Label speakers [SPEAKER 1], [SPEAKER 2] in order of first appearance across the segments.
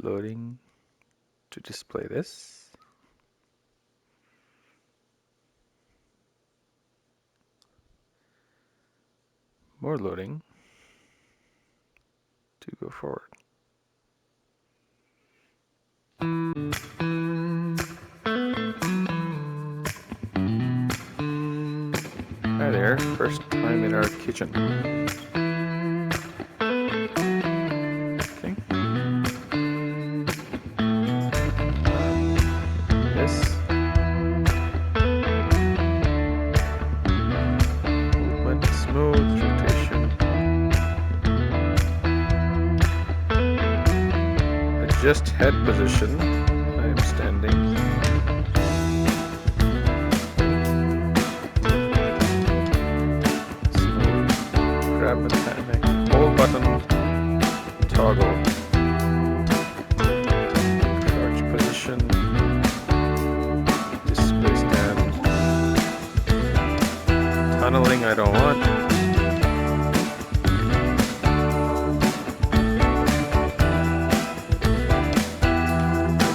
[SPEAKER 1] Loading to display this. More loading to go forward. Hi there, first time in our kitchen. Okay. This. Movement, smooth, rotation. Adjust head position. I am standing. Grab mechanic, hold button, toggle, crouch position, display stand, tunneling I don't want,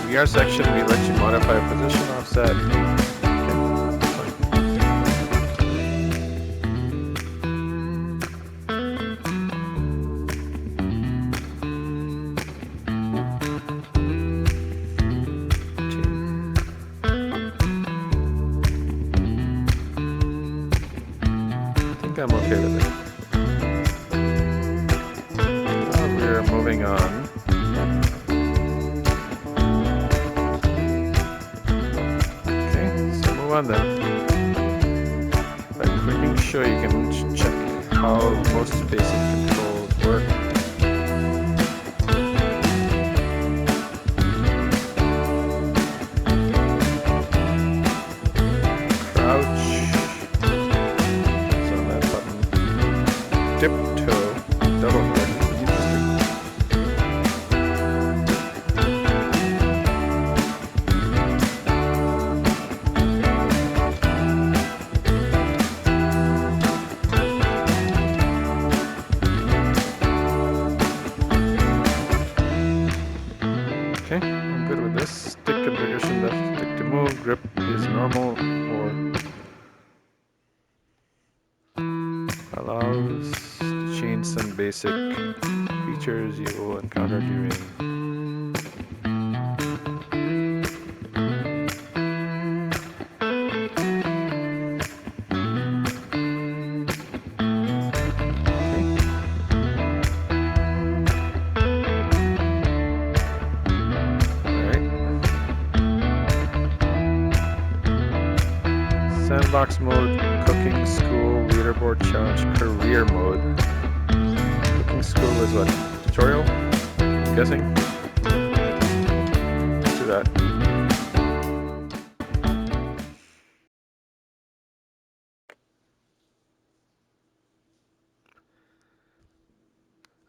[SPEAKER 1] VR section we let you modify position offset. I'm okay with it. Now we're moving on. Okay, so move on then. By clicking show, you can check how most basic controls work. Crouch. Tiptoe, double click, interesting. Okay, I'm good with this. Stick configuration, left stick to move, grip is normal or allows to change some basic features you will encounter during sandbox mode, cooking school, leaderboard challenge, career mode. Cooking school is what? Tutorial? I'm guessing. Let's do that.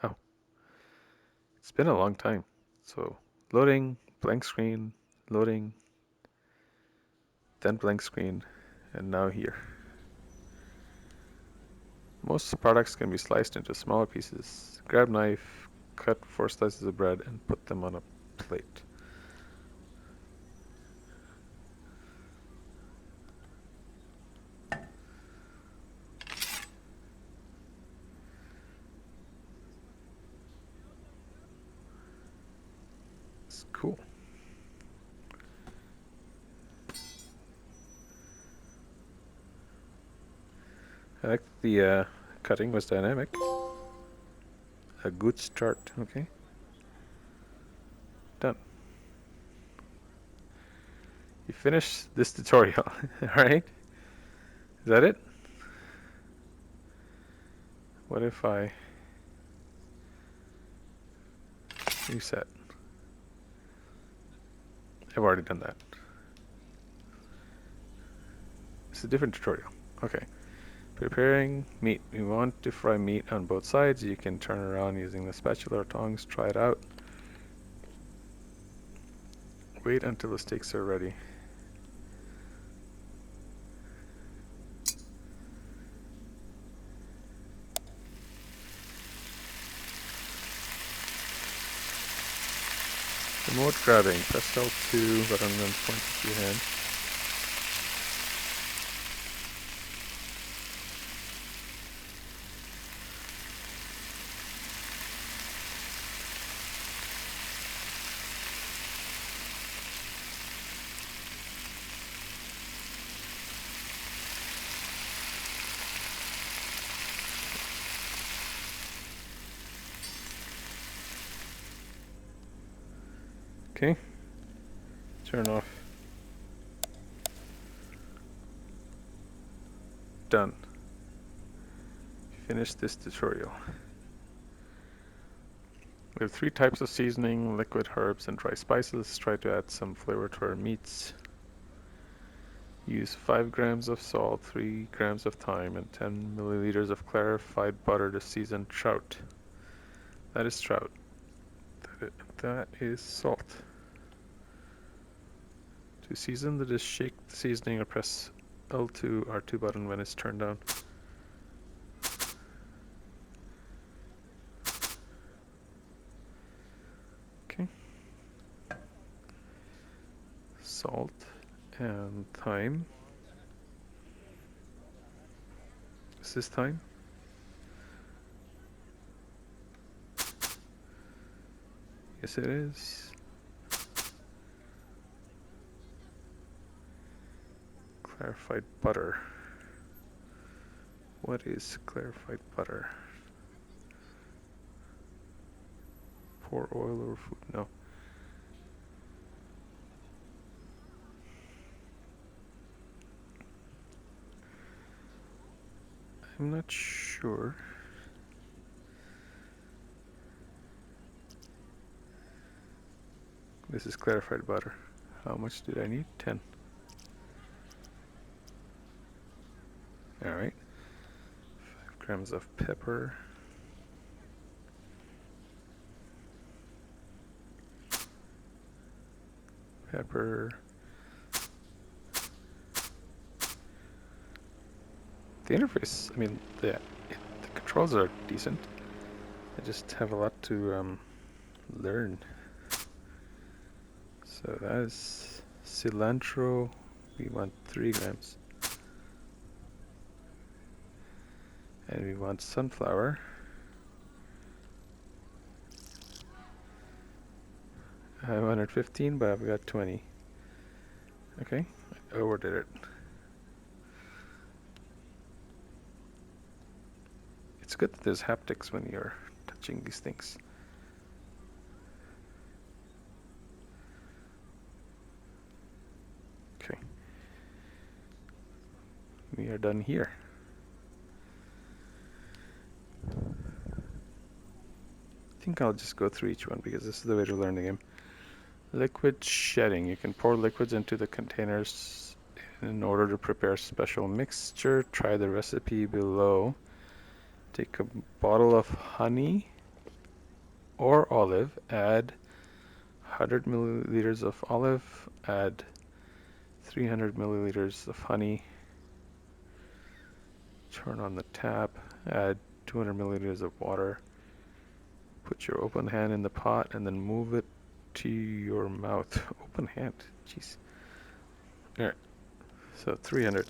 [SPEAKER 1] Oh. It's been a long time. So loading, blank screen, loading, then blank screen, and now here. Most products can be sliced into smaller pieces. Grab knife, cut 4 slices of bread, and put them on a plate. It's cool. I like the cutting was dynamic. A good start, okay. Done. You finished this tutorial, alright? Is that it? What if I reset? I've already done that. It's a different tutorial. Okay. Preparing meat. We want to fry meat on both sides. You can turn around using the spatula or tongs. Try it out. Wait until the steaks are ready. Remote grabbing. Press L2 button and point with your hand. Okay. Turn off. Done. Finish this tutorial. We have 3 types of seasoning: liquid, herbs, and dry spices. Try to add some flavor to our meats. Use 5 grams of salt, 3 grams of thyme, and 10 milliliters of clarified butter to season trout. That is trout. That is salt. To season the dish, shake the seasoning or press L2 R2 button when it's turned down. Okay. Salt and thyme. Is this thyme? Yes, it is. Clarified butter. What is clarified butter? Pour oil over food? No. I'm not sure. This is clarified butter. How much did I need? 10. Alright. 5 grams of pepper. Pepper. The interface, I mean, the controls are decent. I just have a lot to learn. So that is cilantro. We want 3 grams. And we want sunflower. I wanted 15, but I've got 20. Okay, I overdid it. It's good that there's haptics when you're touching these things. Okay. We are done here. I think I'll just go through each one because this is the way to learn the game. Liquid shedding. You can pour liquids into the containers in order to prepare a special mixture. Try the recipe below. Take a bottle of honey or olive, add 100 milliliters of olive, add 300 milliliters of honey, turn on the tap, add 200 milliliters of water, put your open hand in the pot and then move it to your mouth. Open hand, jeez. Alright, so 300.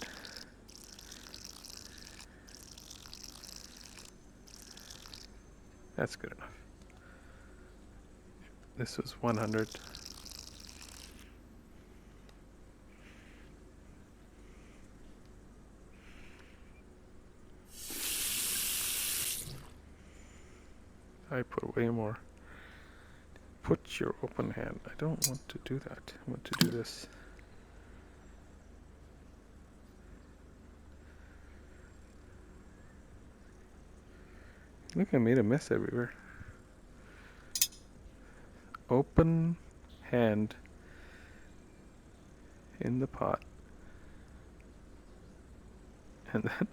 [SPEAKER 1] That's good enough. This was 100. I put way more. Put your open hand. I don't want to do that. I want to do this. Look, I made a mess everywhere. Open hand in the pot. And then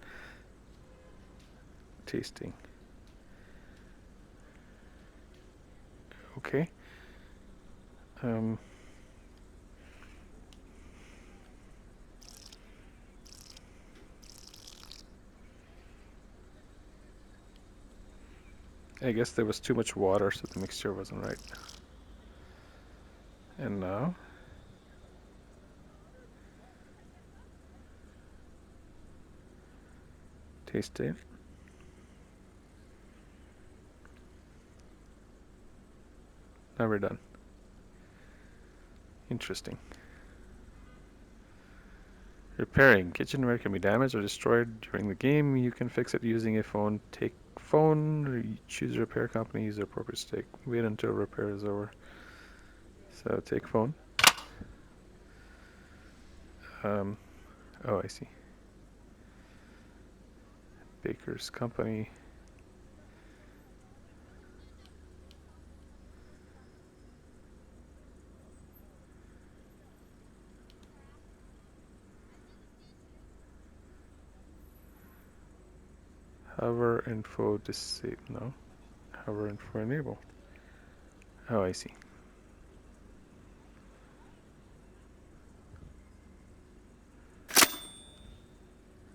[SPEAKER 1] tasting. Okay. I guess there was too much water, so the mixture wasn't right. And now taste it. Never done. Interesting. Repairing. Kitchenware can be damaged or destroyed during the game. You can fix it using a phone. Take phone, choose repair company, use the appropriate stick. Wait until repair is over. So take phone. Oh, I see. Baker's Company. Hover info disable. No. Hover info enable. Oh, I see.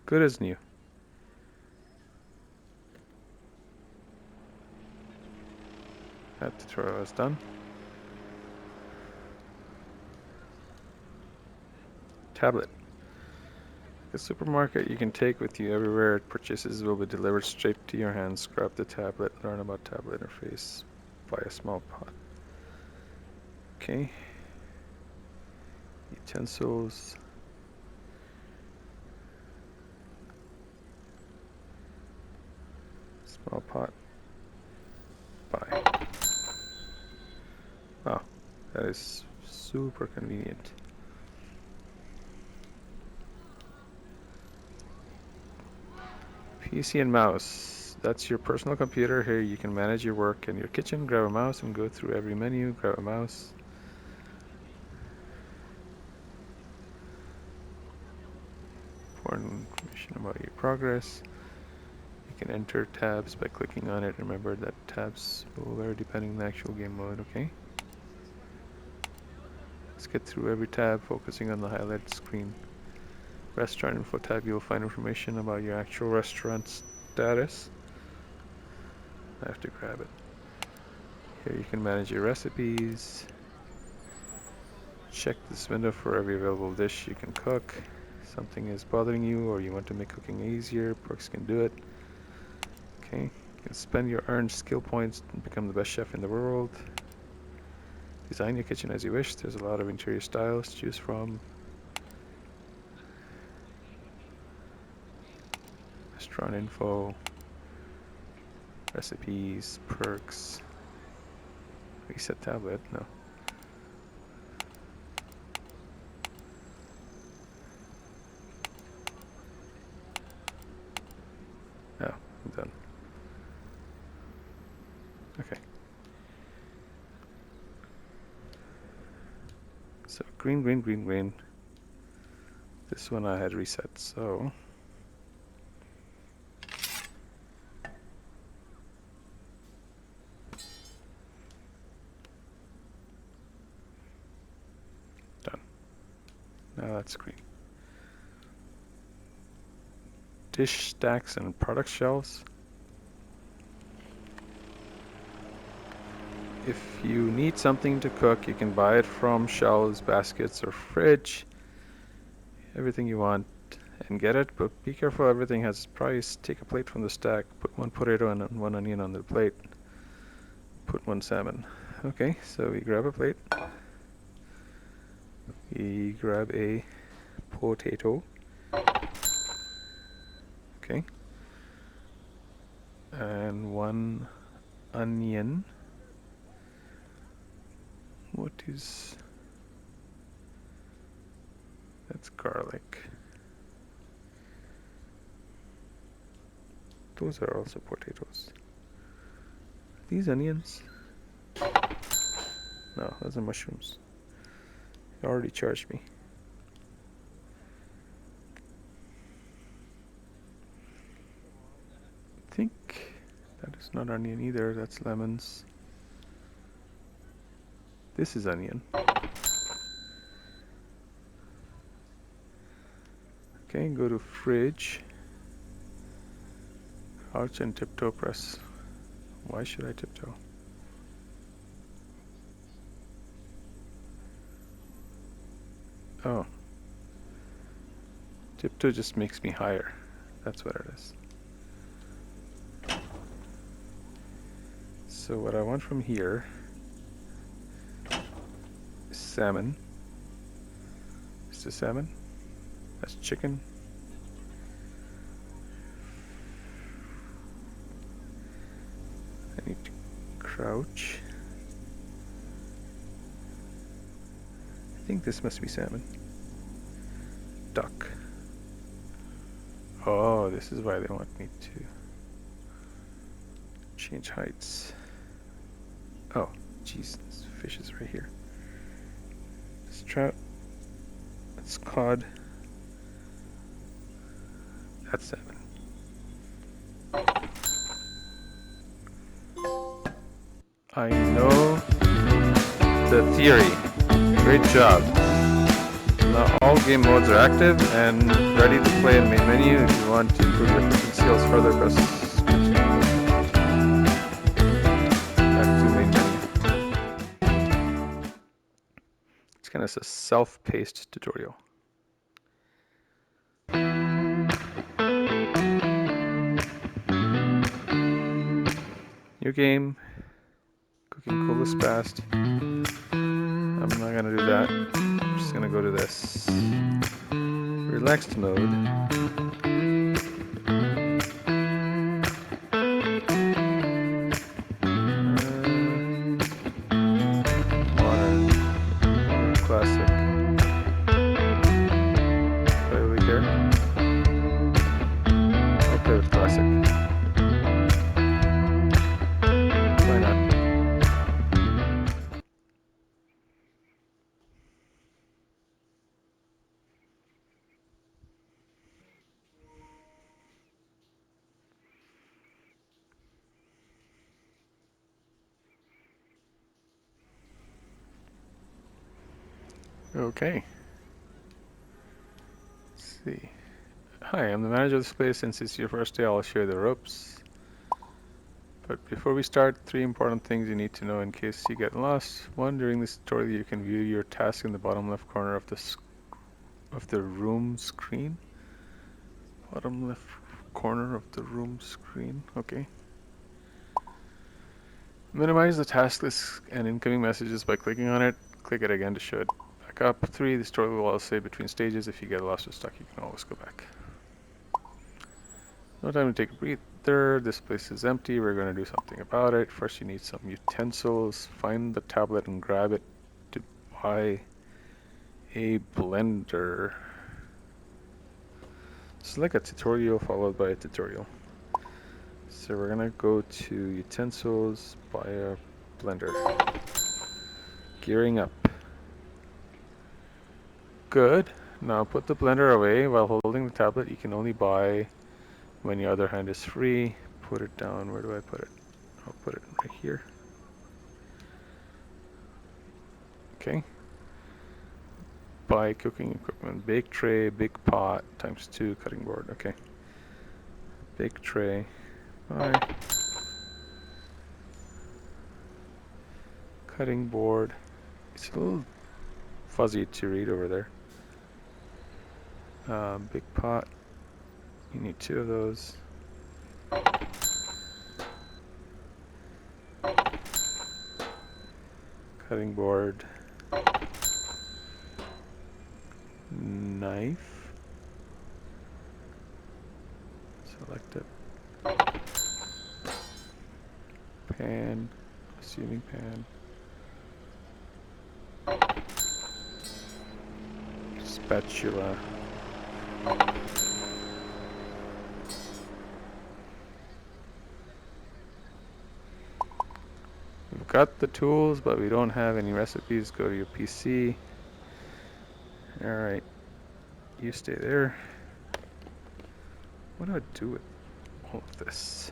[SPEAKER 1] Good as new. That tutorial is done. Tablet. The supermarket you can take with you everywhere. Purchases will be delivered straight to your hands. Grab the tablet. Learn about tablet interface. Buy a small pot. Okay. Utensils. Small pot. Buy. Wow, that is super convenient. PC and mouse. That's your personal computer. Here you can manage your work in your kitchen. Grab a mouse and go through every menu. Grab a mouse. Important information about your progress. You can enter tabs by clicking on it. Remember that tabs will vary depending on the actual game mode, okay? Let's get through every tab, focusing on the highlighted screen. Restaurant info tab, you'll find information about your actual restaurant status. I have to grab it. Here you can manage your recipes. Check this window for every available dish you can cook. Something is bothering you or you want to make cooking easier, Brooks can do it. Okay, you can spend your earned skill points and become the best chef in the world. Design your kitchen as you wish. There's a lot of interior styles to choose from. Restaurant info, recipes, perks. Reset tablet, no. No, I'm done. Okay. So green, green, green, green. This one I had reset, so done. Now that's green. Dish stacks and product shelves. If you need something to cook, you can buy it from shelves, baskets, or fridge. Everything you want and get it, but be careful, everything has its price. Take a plate from the stack, put one potato and one onion on the plate, put one salmon. Okay, so we grab a plate. We grab a potato. Okay. And one onion. What is... That's garlic. Those are also potatoes. These onions? No, those are mushrooms. You already charged me. I think that is not onion either, that's lemons. This is onion. Okay, go to fridge. Crouch and tiptoe press. Why should I tiptoe? Oh. Tiptoe just makes me higher. That's what it is. So what I want from here is salmon. Is this salmon? That's chicken. I need to crouch. I think this must be salmon. Duck. Oh, this is why they want me to change heights. Oh, jeez, this fish is right here. This trout. That's cod. That's salmon. I know the theory. Great job. Now all game modes are active and ready to play in main menu. If you want to improve your cooking skills further, press back to main menu. It's kind of a self-paced tutorial. New game. Cooking coolest past. I'm not gonna do that. I'm just gonna go to this relaxed mode. Modern classic. Do I really care? I'll play with classic. Why not? Okay. Let's see. Hi, I'm the manager of this place. Since it's your first day, I'll show you the ropes. But before we start, 3 important things you need to know in case you get lost. 1, during this tutorial you can view your task in the bottom left corner of the room screen. Bottom left corner of the room screen. Okay. Minimize the task list and incoming messages by clicking on it. Click it again to show it back up. 3, this tutorial will also say between stages. If you get lost or stuck, you can always go back. No time to take a breather. This place is empty. We're going to do something about it. First, you need some utensils. Find the tablet and grab it to buy a blender. It's like a tutorial followed by a tutorial. So we're gonna go to utensils, buy a blender. Gearing up. Good. Now put the blender away while holding the tablet. You can only buy when your other hand is free. Put it down. Where do I put it? I'll put it right here. Okay. Buy cooking equipment. Bake tray, big pot, ×2, cutting board. Okay. Bake tray. Buy. Cutting board. It's a little fuzzy to read over there. Big pot. You need 2 of those. Cutting board. Knife. Select it. Pan. Assuming pan. Spatula. We've got the tools, but we don't have any recipes. Go to your PC. Alright. You stay there. What do I do with all of this?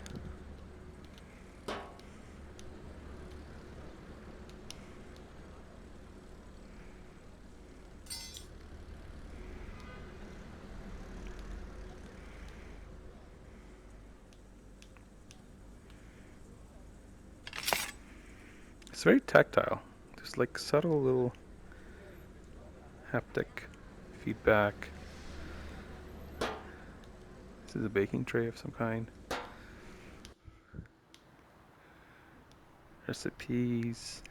[SPEAKER 1] It's very tactile. There's like subtle little haptic feedback. This is a baking tray of some kind. Recipes.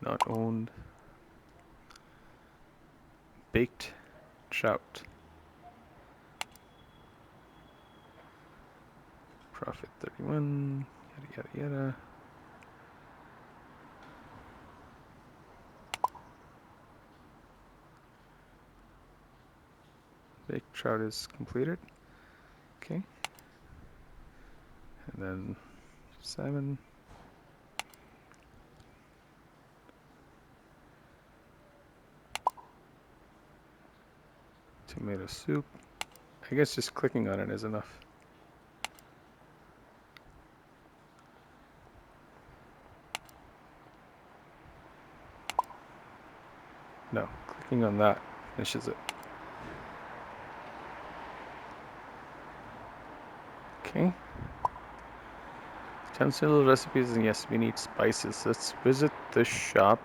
[SPEAKER 1] Not owned. Baked trout. Profit 31. Yada yada yada. Baked trout is completed. Okay. And then salmon. Tomato soup. I guess just clicking on it is enough. No, clicking on that finishes it. Okay. Utensil recipes, and yes, we need spices. Let's visit the shop.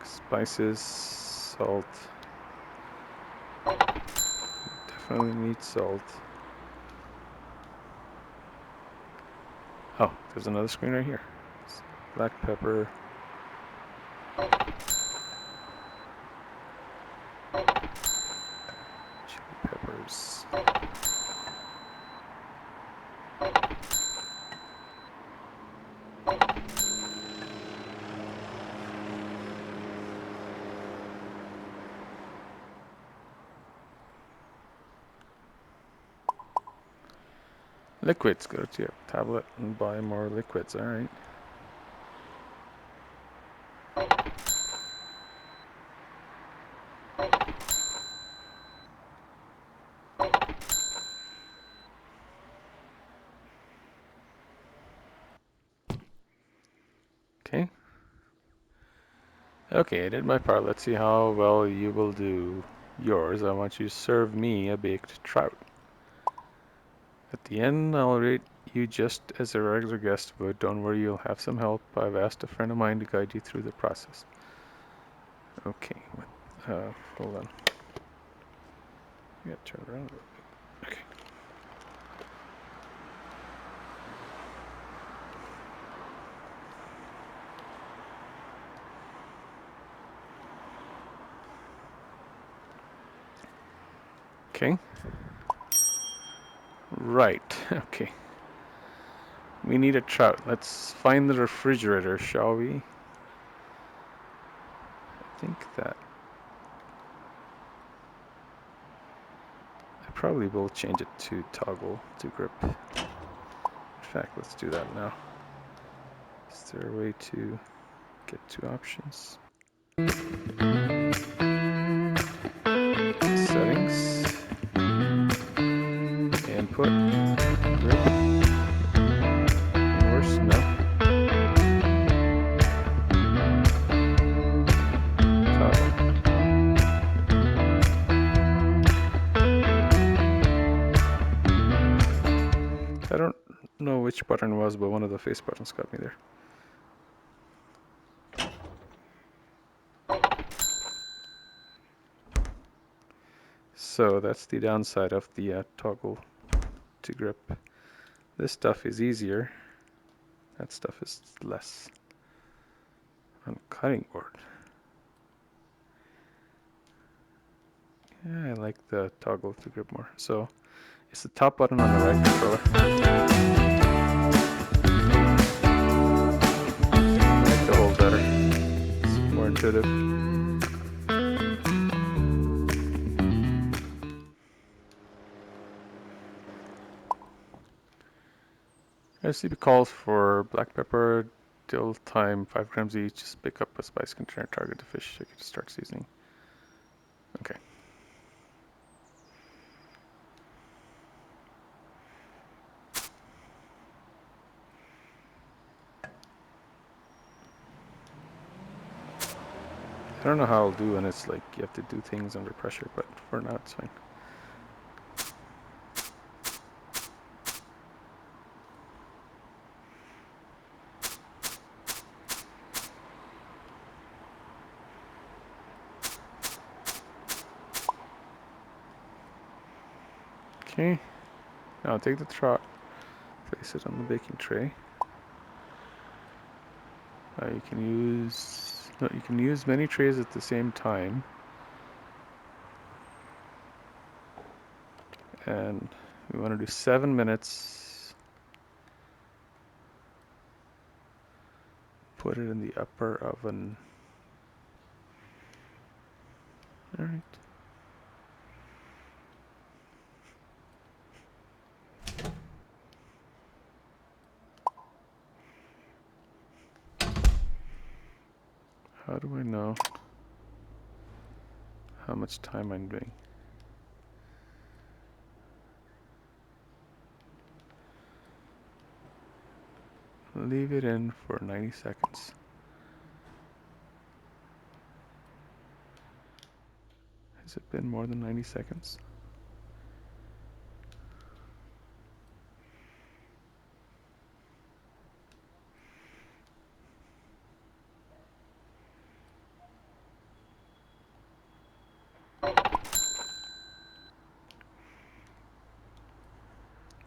[SPEAKER 1] Spices, salt. Definitely need salt. Oh, there's another screen right here. Black pepper. Chili peppers. Liquids. Go to your tablet and buy more liquids. Alright. Okay. Okay, I did my part. Let's see how well you will do yours. I want you to serve me a baked trout. At the end, I'll rate you just as a regular guest would. Don't worry, you'll have some help. I've asked a friend of mine to guide you through the process. Okay, hold on. I gotta turn around a little bit. Okay. Okay. Right, okay. We need a trout. Let's find the refrigerator, shall we? I think that... I probably will change it to toggle to grip. In fact, let's do that now. Is there a way to get two options? Settings. Input. Grip. Worse? No. Toggle. I don't know which button it was, but one of the face buttons got me there. So that's the downside of the toggle to grip. This stuff is easier. That stuff is less. On cutting board. Yeah, I like the toggle to grip more. So it's the top button on the right controller. I like the hold better. It's more intuitive. Recipe calls for black pepper, dill, thyme, 5 grams each. Just pick up a spice container, target the fish, shake it to start seasoning. Okay. I don't know how I'll do when it's like you have to do things under pressure, but for now it's fine. Okay. Now take the trot, place it on the baking tray. You can use many trays at the same time. And we want to do 7 minutes. Put it in the upper oven. All right. How do I know how much time I'm doing? Leave it in for 90 seconds. Has it been more than 90 seconds?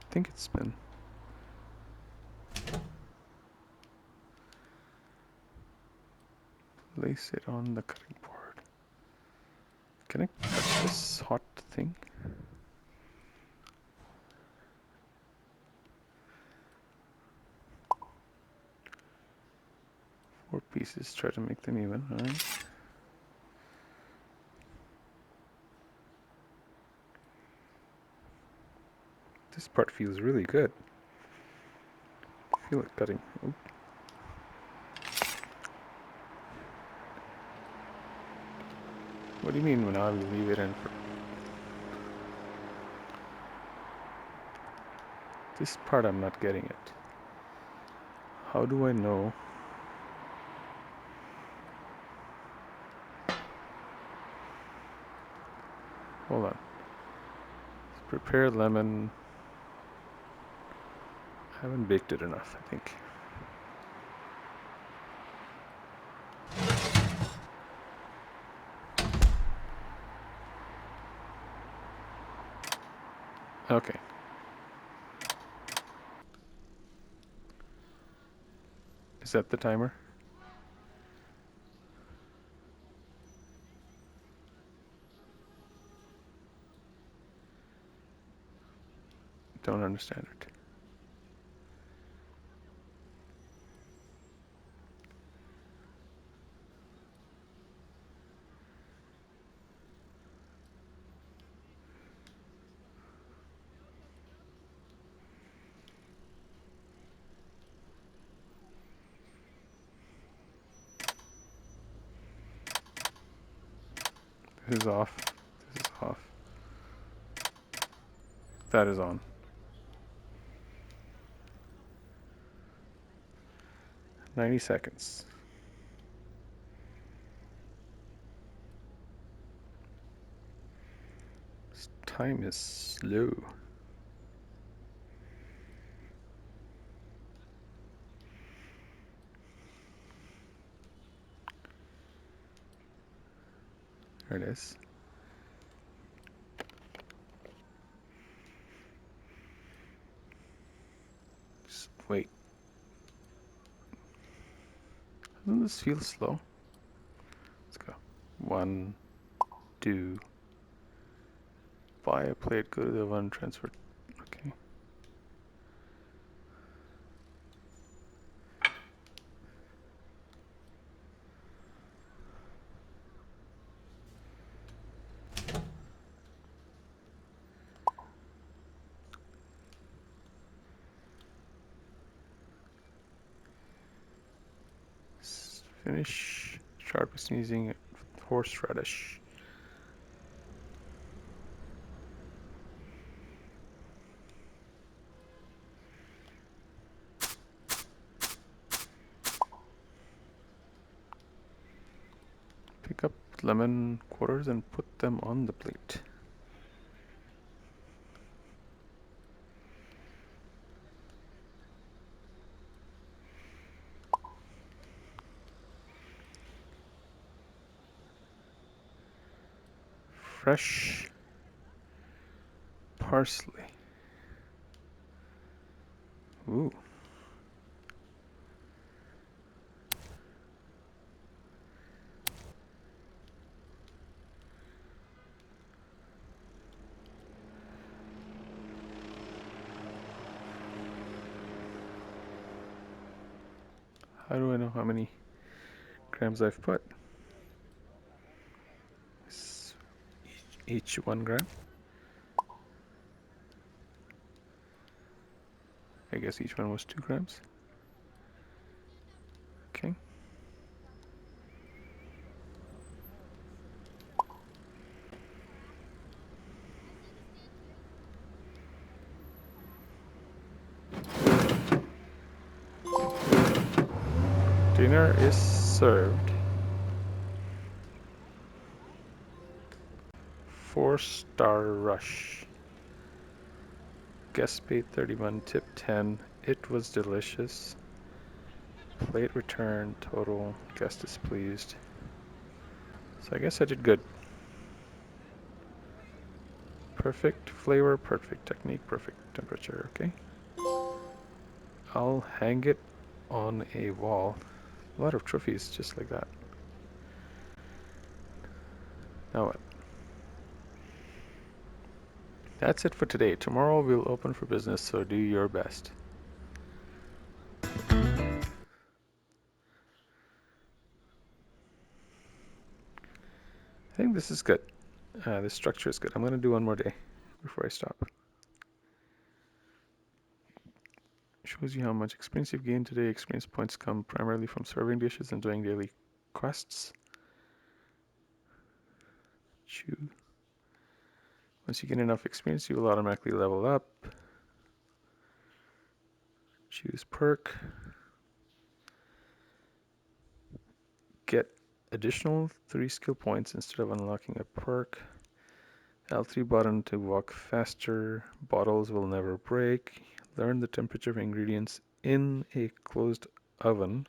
[SPEAKER 1] I think it's been. Place it on the cutting board. Can I touch this hot thing? 4 pieces, try to make them even, alright. This part feels really good. I feel it cutting. Oop. What do you mean when I leave it in for... This part I'm not getting it. How do I know? Hold on. Prepare lemon. I haven't baked it enough, I think. Okay. Is that the timer? Don't understand it. This is off. This is off. That is on. 90 seconds. This time is slow. There it is. Just wait. Doesn't this feel slow? Let's go. 1, 2. Buy a plate, go to the oven, transfer. Okay. Finish. Sharp sneezing. Horseradish. Pick up lemon quarters and put them on the plate. Fresh parsley. Ooh. How do I know how many grams I've put? Each 1 gram. I guess each one was 2 grams. Okay. Dinner is served. 4-star rush. Guest paid 31, tip 10. It was delicious. Plate return, total, guest is pleased. So I guess I did good. Perfect flavor, perfect technique, perfect temperature, okay? I'll hang it on a wall. A lot of trophies just like that. Now what? That's it for today. Tomorrow we'll open for business, so do your best. I think this is good. This structure is good. I'm going to do one more day before I stop. Shows you how much experience you've gained today. Experience points come primarily from serving dishes and doing daily quests. Choose. Once you get enough experience, you will automatically level up. Choose perk. Get additional 3 skill points instead of unlocking a perk. L3 button to walk faster. Bottles will never break. Learn the temperature of ingredients in a closed oven.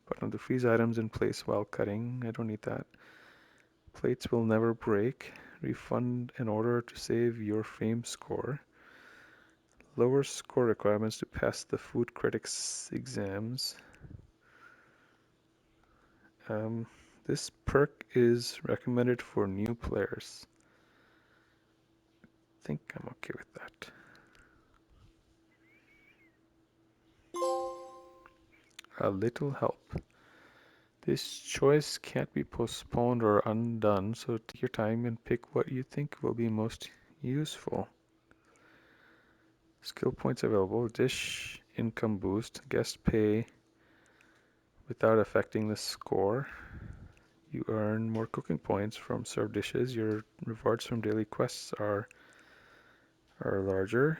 [SPEAKER 1] Button to freeze items in place while cutting. I don't need that. Plates will never break. Refund an order to save your fame score. Lower score requirements to pass the food critics exams. This perk is recommended for new players. I think I'm okay with that. A little help. This choice can't be postponed or undone, so take your time and pick what you think will be most useful. Skill points available. Dish income boost. Guest pay without affecting the score. You earn more cooking points from served dishes. Your rewards from daily quests are larger.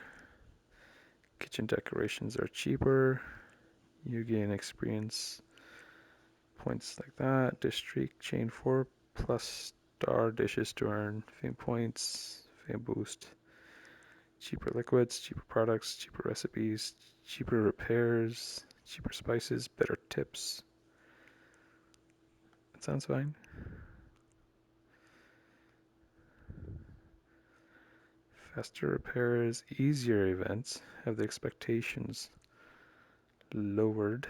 [SPEAKER 1] Kitchen decorations are cheaper. You gain experience points like that. Dish streak chain 4 plus star dishes to earn fame points. Fame boost. Cheaper liquids, cheaper products, cheaper recipes, cheaper repairs, cheaper spices, better tips. That sounds fine. Faster repairs, easier events, have the expectations lowered.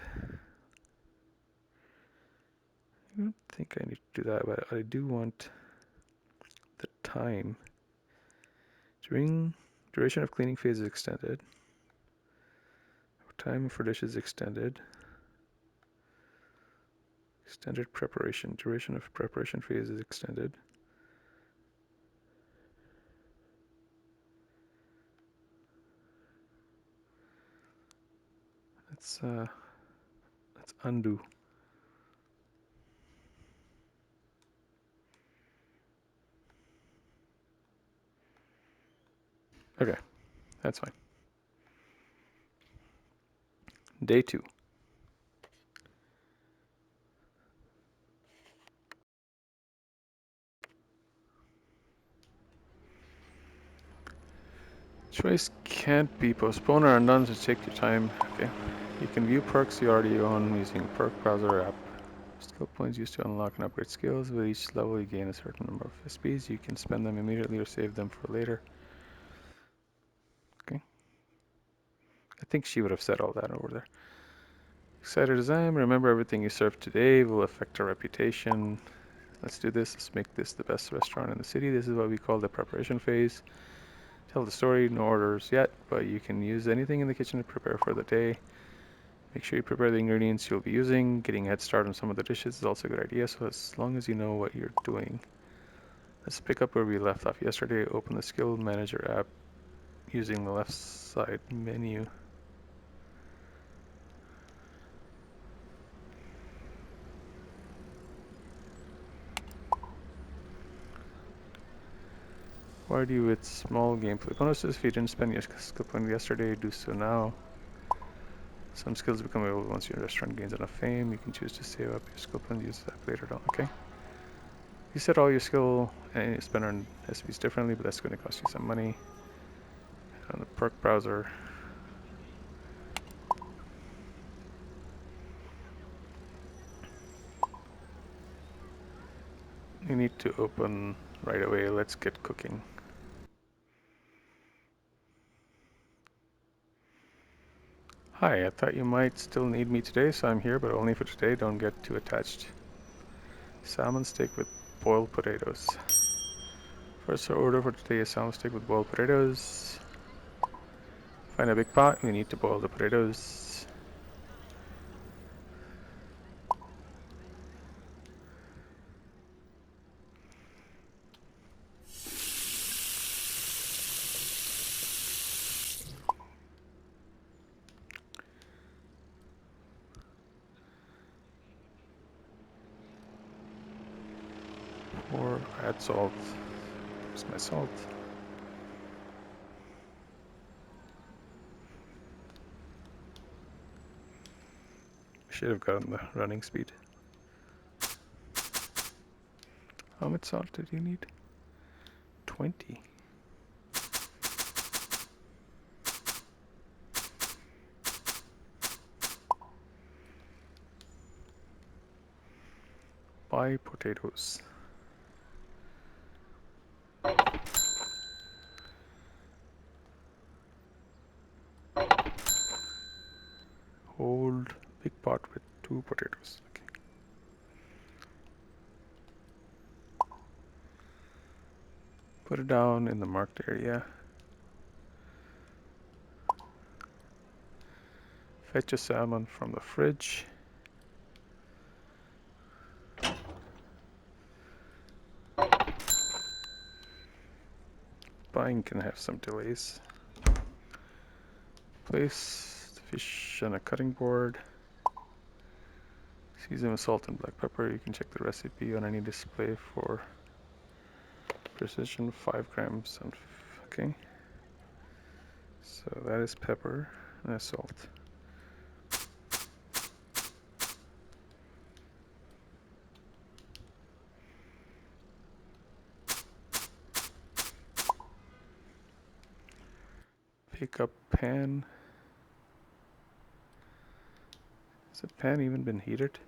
[SPEAKER 1] I don't think I need to do that, but I do want the time. Duration of cleaning phase is extended. Time for dishes extended. Extended preparation. Duration of preparation phase is extended. Let's undo. Okay, that's fine. Day 2. Choice can't be postponed or undone, so take your time. Okay. You can view perks you already own using perk browser app. Skill points used to unlock and upgrade skills. With each level you gain a certain number of SPs. You can spend them immediately or save them for later. Okay. I think she would have said all that over there. Excited as I am, remember everything you serve today will affect our reputation. Let's do this. Let's make this the best restaurant in the city. This is what we call the preparation phase. Tell the story, no orders yet, but you can use anything in the kitchen to prepare for the day. Make sure you prepare the ingredients you'll be using. Getting a head start on some of the dishes is also a good idea, so as long as you know what you're doing. Let's pick up where we left off yesterday. Open the Skill Manager app using the left side menu. Why do you with small gameplay bonuses? If you didn't spend your skill point yesterday, do so now. Some skills become available once your restaurant gains enough fame. You can choose to save up your skill point and use that later on. Okay. You set all your skill and you spend on SPs differently, but that's going to cost you some money. On the perk browser, you need to open right away. Let's get cooking. Hi, I thought you might still need me today, so I'm here, but only for today. Don't get too attached. Salmon steak with boiled potatoes. First order for today is salmon steak with boiled potatoes. Find a big pot. We need to boil the potatoes. Or add salt. Where's my salt? Should have gotten the running speed. How much salt did you need? 20. Buy potatoes. Hold big pot with 2 potatoes. Okay. Put it down in the marked area. Fetch a salmon from the fridge. Buying can have some delays. Place the fish on a cutting board. Season with salt and black pepper. You can check the recipe on any display for precision. 5 grams. Okay. So that is pepper and that's salt. Pick up pan. Has the pan even been heated?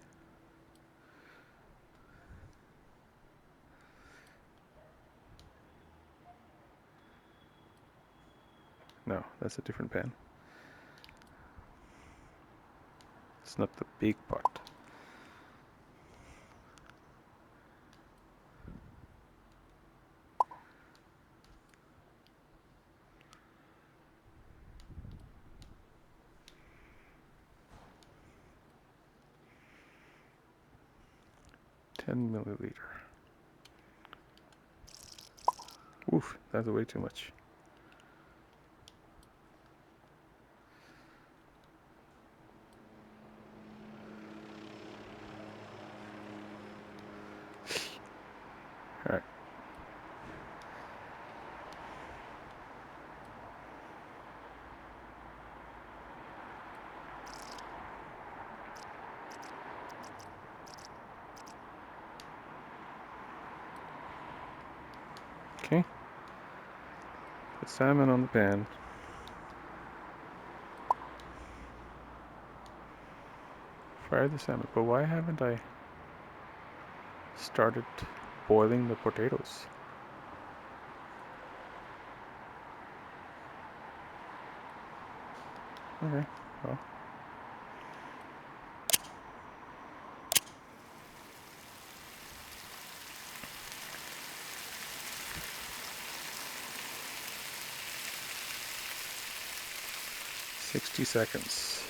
[SPEAKER 1] No, that's a different pan. It's not the big pot. $10 milliliter. Oof, that's way too much. Alright. Okay. Put salmon on the pan. Fry the salmon. But why haven't I started boiling the potatoes? Okay, well. $60.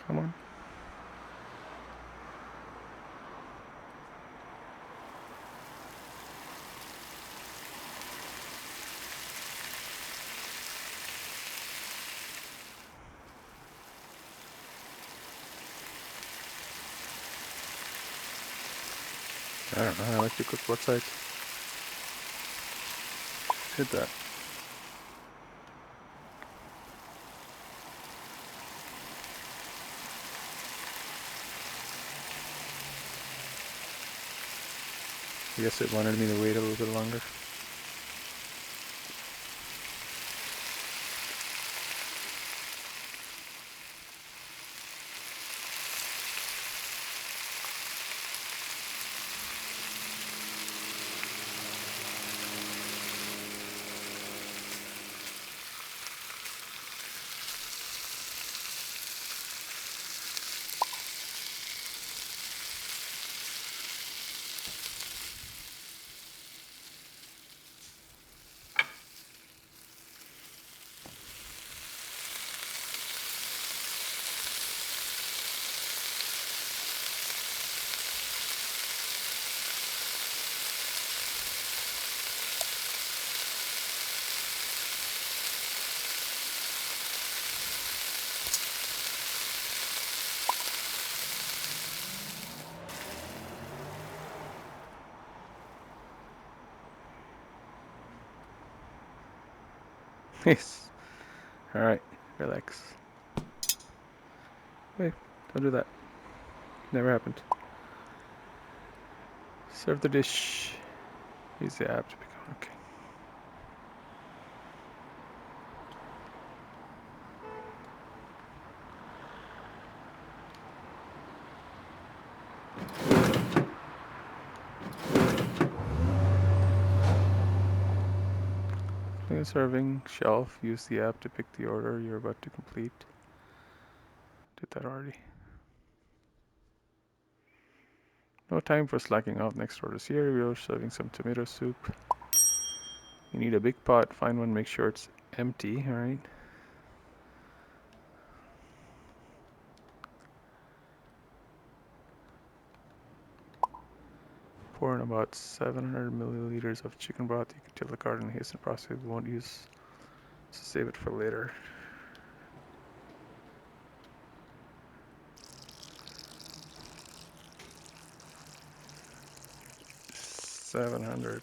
[SPEAKER 1] Come on. I don't know. I like to cook both sides. Hit that. I guess it wanted me to wait a little bit longer. Yes. Alright, relax. Wait, don't do that. Never happened. Serve the dish. Use the app to become okay. Clean the serving shelf. Use the app to pick the order you're about to complete. Did that already. No time for slacking off. Next order's here. We're serving some tomato soup. You need a big pot. Find one. Make sure it's empty. Alright. Pour in about 700 milliliters of chicken broth. You can tell the card and hasten process. We won't use. So save it for later. 700.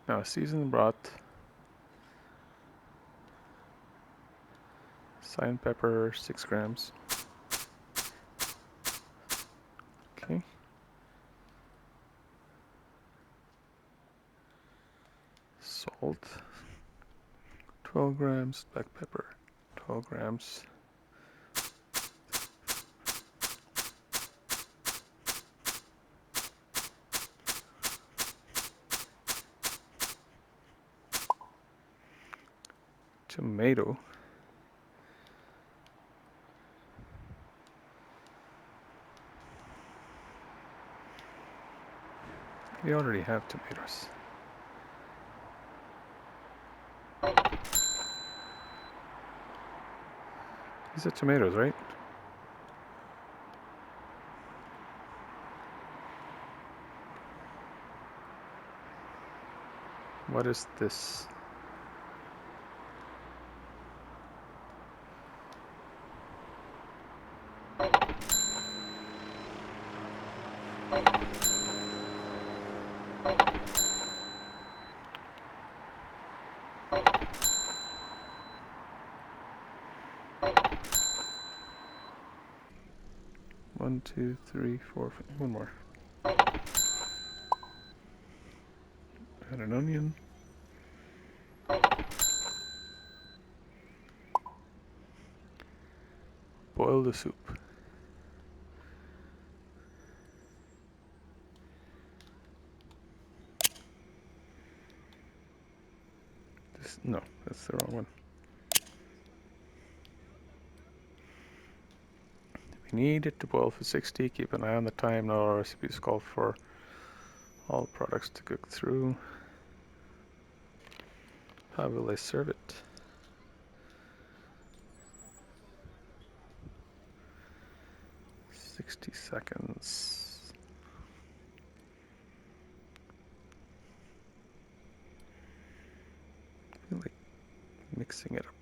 [SPEAKER 1] Now season the broth. Cayenne pepper, 6 grams. Okay. Salt, 12 grams. Black pepper, 12 grams. Tomato. We already have tomatoes. These are tomatoes, right? What is this? One, two, three, four, five. One more. Add an onion. Boil the soup. No, that's the wrong one. We need it to boil for 60. Keep an eye on the time. Not all recipes call for all products to cook through. How will I serve it? "60 seconds. I feel like mixing it up.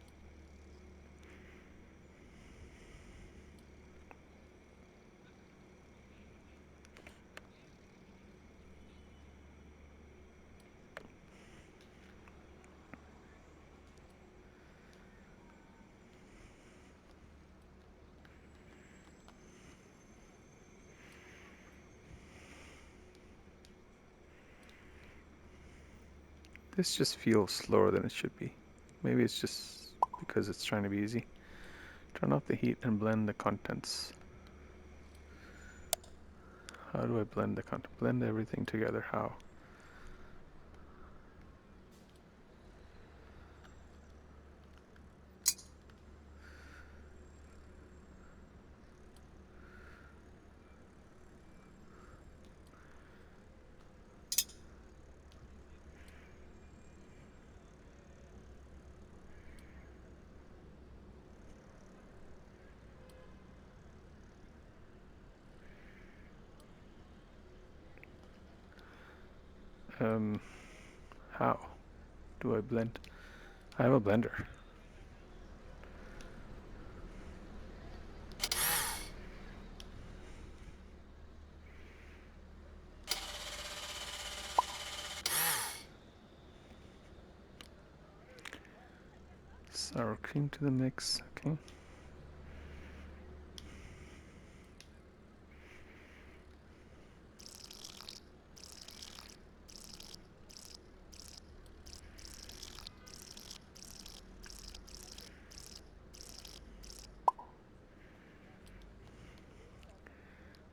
[SPEAKER 1] This just feels slower than it should be. Maybe it's just because it's trying to be easy. Turn off the heat and blend the contents. How do I blend the content? Blend everything together. How? How do I blend? I have a blender. Sour cream to the mix. Okay.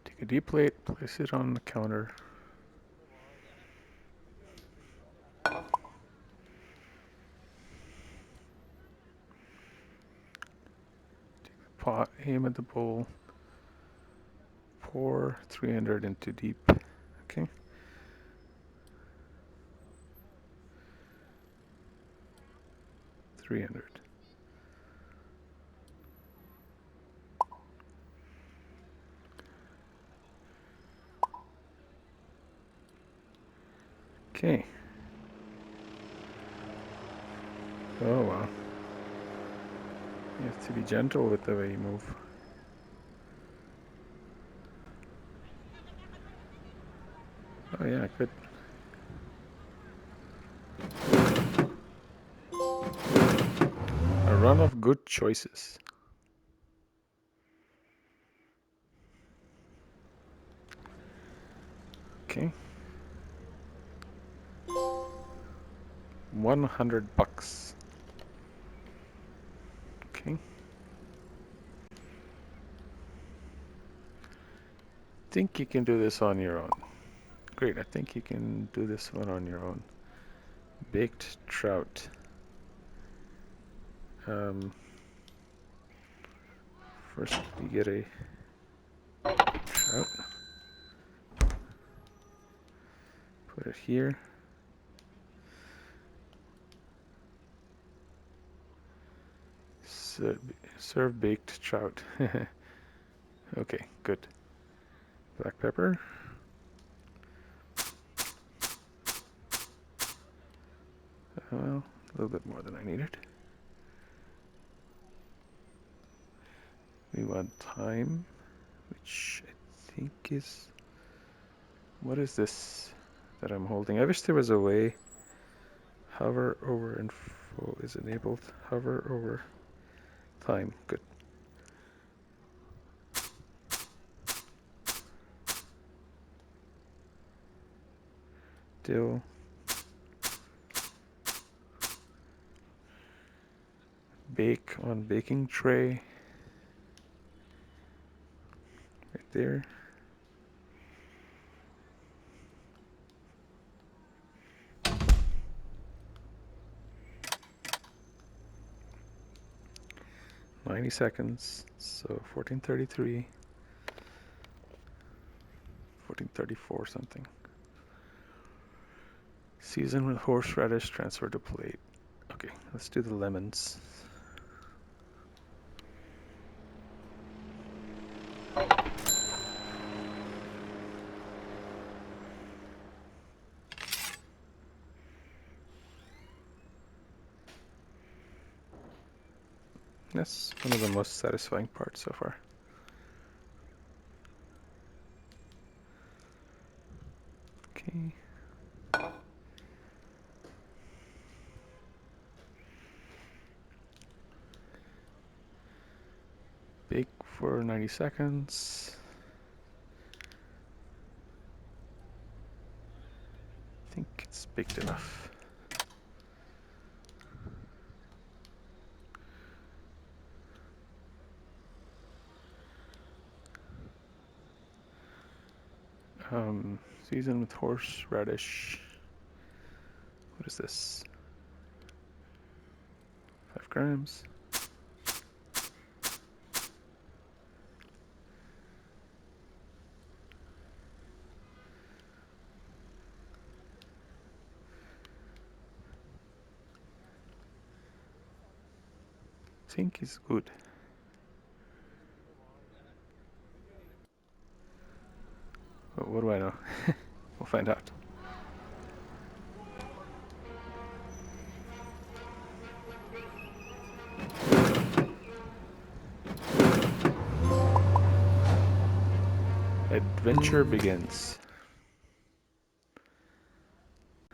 [SPEAKER 1] Take a deep plate, place it on the counter. Take the pot, aim at the bowl. Pour 300 into deep. Okay. $300. Okay. Oh wow. You have to be gentle with the way you move. Oh yeah, good. A run of good choices. Okay. $100. Okay. Think you can do this on your own. Great, I think you can do this one on your own. Baked trout. First we get a trout. Put it here. Serve baked trout. Okay, good. Black pepper. Well, a little bit more than I needed. We want time, which I think is... What is this that I'm holding? I wish there was a way. Hover over info is enabled. Hover over time. Good. Still. Bake on baking tray. Right there. $90, so 1433, 1434 something. Season with horseradish, transfer to plate. Okay, let's do the lemons. That's one of the most satisfying parts so far. Okay. Bake for 90 seconds. I think it's baked enough. Season with horseradish. What is this? 5 grams. I think it's good. But what do I know? We'll find out. Adventure begins.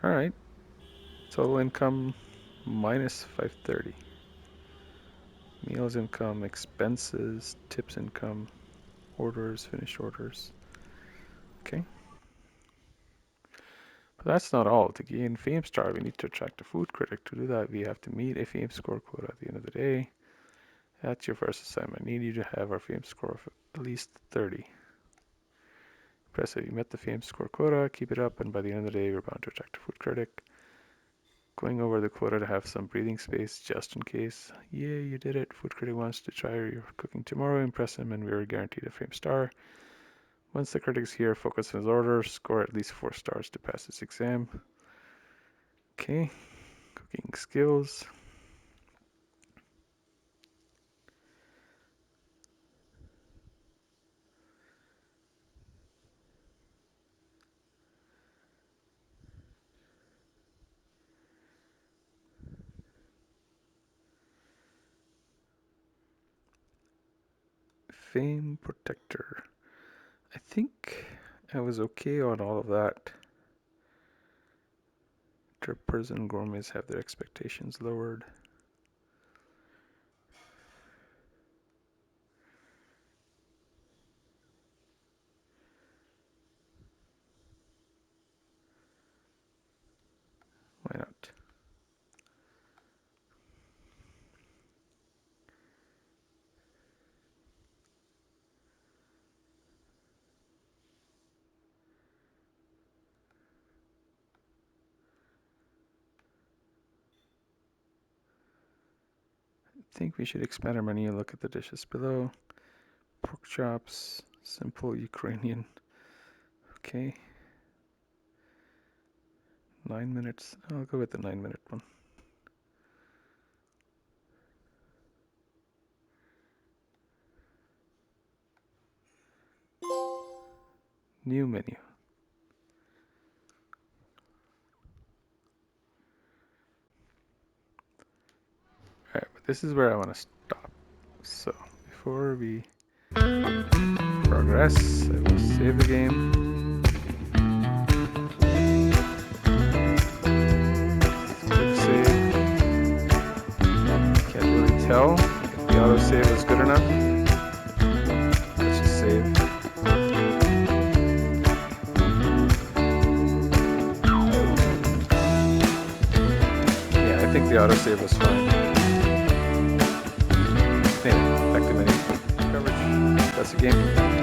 [SPEAKER 1] Alright. Total income minus 530. Meals income, expenses, tips income, orders, finished orders. Okay. But that's not all. To gain Fame Star, we need to attract a food critic. To do that, we have to meet a Fame score quota at the end of the day. That's your first assignment. I need you to have our Fame score of at least 30. Impressive. You met the Fame score quota. Keep it up, and by the end of the day, we're bound to attract a food critic. Going over the quota to have some breathing space just in case. Yeah, you did it. Food critic wants to try your cooking tomorrow. Impress him, and we are guaranteed a Fame Star. Once the critic is here, focus on his order. Score at least 4 stars to pass this exam. Okay. Cooking skills. Fame Protector. I think I was okay on all of that. Drippers and gourmets have their expectations lowered. Why not? I think we should expand our menu. Look at the dishes below. Pork chops, simple Ukrainian. Okay. 9 minutes. I'll go with the 9-minute one. New menu. this is where I want to stop. So before we progress, I will save the game. Click save. Can't really tell if the autosave is good enough. Let's just save. Yeah, I think the autosave was fine. Anyway, back to menu coverage. That's the game.